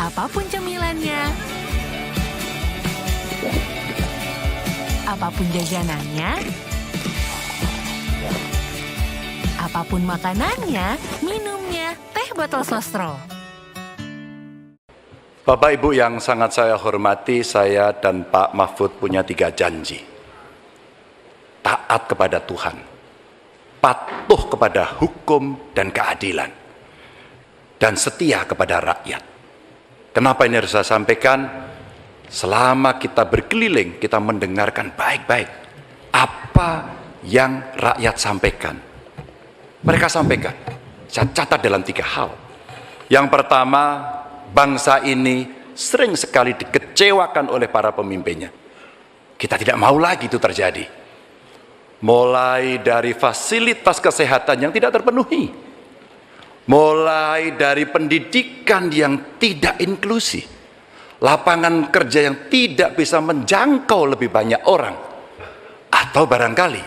Apapun cemilannya, apapun jajanannya, apapun makanannya, minumnya, teh botol sostro. Bapak Ibu yang sangat saya hormati, saya dan Pak Mahfud punya 3 janji. Taat kepada Tuhan, patuh kepada hukum dan keadilan, dan setia kepada rakyat. Kenapa ini harus saya sampaikan? Selama kita berkeliling, kita mendengarkan baik-baik apa yang rakyat sampaikan. Mereka sampaikan, saya catat dalam 3 hal. Yang pertama, bangsa ini sering sekali dikecewakan oleh para pemimpinnya. Kita tidak mau lagi itu terjadi. Mulai dari fasilitas kesehatan yang tidak terpenuhi, mulai dari pendidikan yang tidak inklusi, lapangan kerja yang tidak bisa menjangkau lebih banyak orang, atau barangkali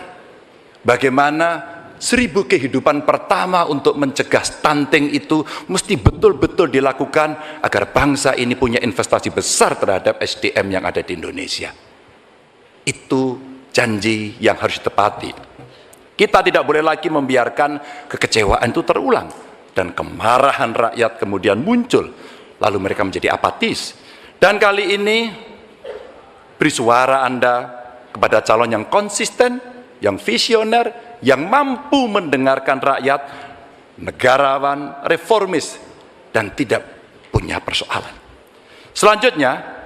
bagaimana 1000 kehidupan pertama untuk mencegah stunting itu mesti betul-betul dilakukan agar bangsa ini punya investasi besar terhadap SDM yang ada di Indonesia. Itu janji yang harus ditepati. Kita tidak boleh lagi membiarkan kekecewaan itu terulang dan kemarahan rakyat kemudian muncul, lalu mereka menjadi apatis. Dan kali ini beri suara Anda kepada calon yang konsisten, yang visioner, yang mampu mendengarkan rakyat, negarawan, reformis, dan tidak punya persoalan. Selanjutnya,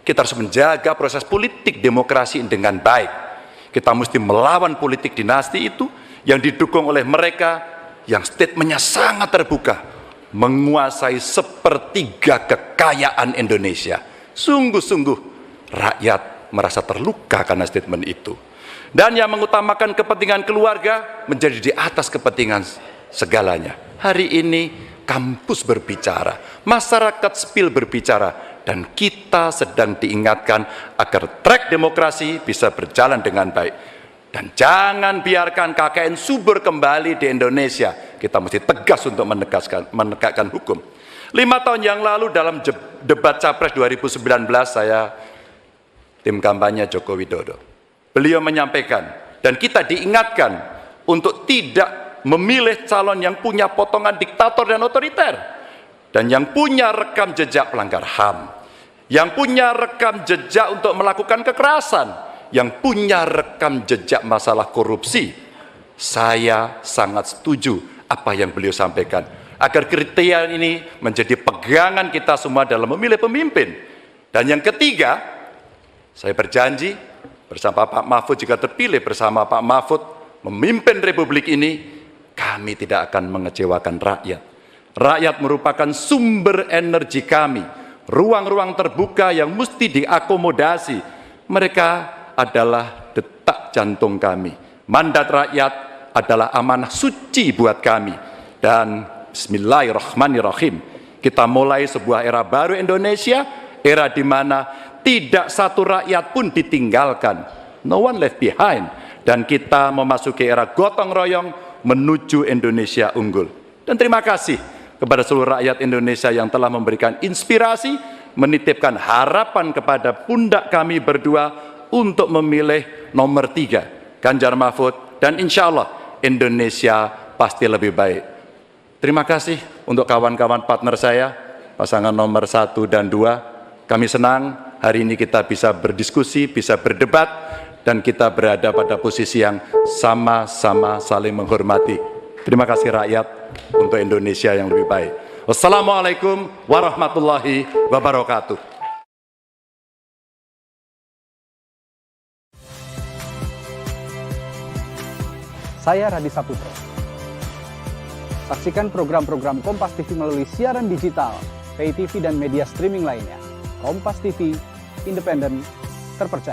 kita harus menjaga proses politik demokrasi dengan baik. Kita mesti melawan politik dinasti itu yang didukung oleh mereka yang statementnya sangat terbuka, menguasai 1/3 kekayaan Indonesia. Sungguh-sungguh rakyat merasa terluka karena statement itu. Dan yang mengutamakan kepentingan keluarga menjadi di atas kepentingan segalanya. Hari ini kampus berbicara, masyarakat sipil berbicara, dan kita sedang diingatkan agar trek demokrasi bisa berjalan dengan baik. Dan jangan biarkan KKN subur kembali di Indonesia. Kita mesti tegas untuk menegakkan hukum. 5 tahun yang lalu dalam debat Capres 2019, saya tim kampanye Joko Widodo. Beliau menyampaikan, dan kita diingatkan untuk tidak memilih calon yang punya potongan diktator dan otoriter, dan yang punya rekam jejak pelanggar HAM, yang punya rekam jejak untuk melakukan kekerasan, yang punya rekam jejak masalah korupsi. Saya sangat setuju apa yang beliau sampaikan, agar kriteria ini menjadi pegangan kita semua dalam memilih pemimpin. Dan yang ketiga, saya berjanji bersama Pak Mahfud, jika terpilih bersama Pak Mahfud memimpin Republik ini, kami tidak akan mengecewakan rakyat. Rakyat merupakan sumber energi kami, ruang-ruang terbuka yang mesti diakomodasi. Mereka adalah detak jantung kami. Mandat rakyat adalah amanah suci buat kami. Dan bismillahirrahmanirrahim, kita mulai sebuah era baru Indonesia, era di mana tidak satu rakyat pun ditinggalkan, no one left behind, dan kita memasuki era gotong royong menuju Indonesia unggul. Dan terima kasih kepada seluruh rakyat Indonesia yang telah memberikan inspirasi, menitipkan harapan kepada pundak kami berdua untuk memilih nomor 3, Ganjar Mahfud, dan insya Allah Indonesia pasti lebih baik. Terima kasih untuk kawan-kawan partner saya, pasangan nomor 1 dan 2. Kami senang hari ini kita bisa berdiskusi, bisa berdebat, dan kita berada pada posisi yang sama-sama saling menghormati. Terima kasih rakyat untuk Indonesia yang lebih baik. Wassalamualaikum warahmatullahi wabarakatuh. Saya Radi Saputro. Saksikan program-program Kompas TV melalui siaran digital, pay TV dan media streaming lainnya. Kompas TV, independen, terpercaya.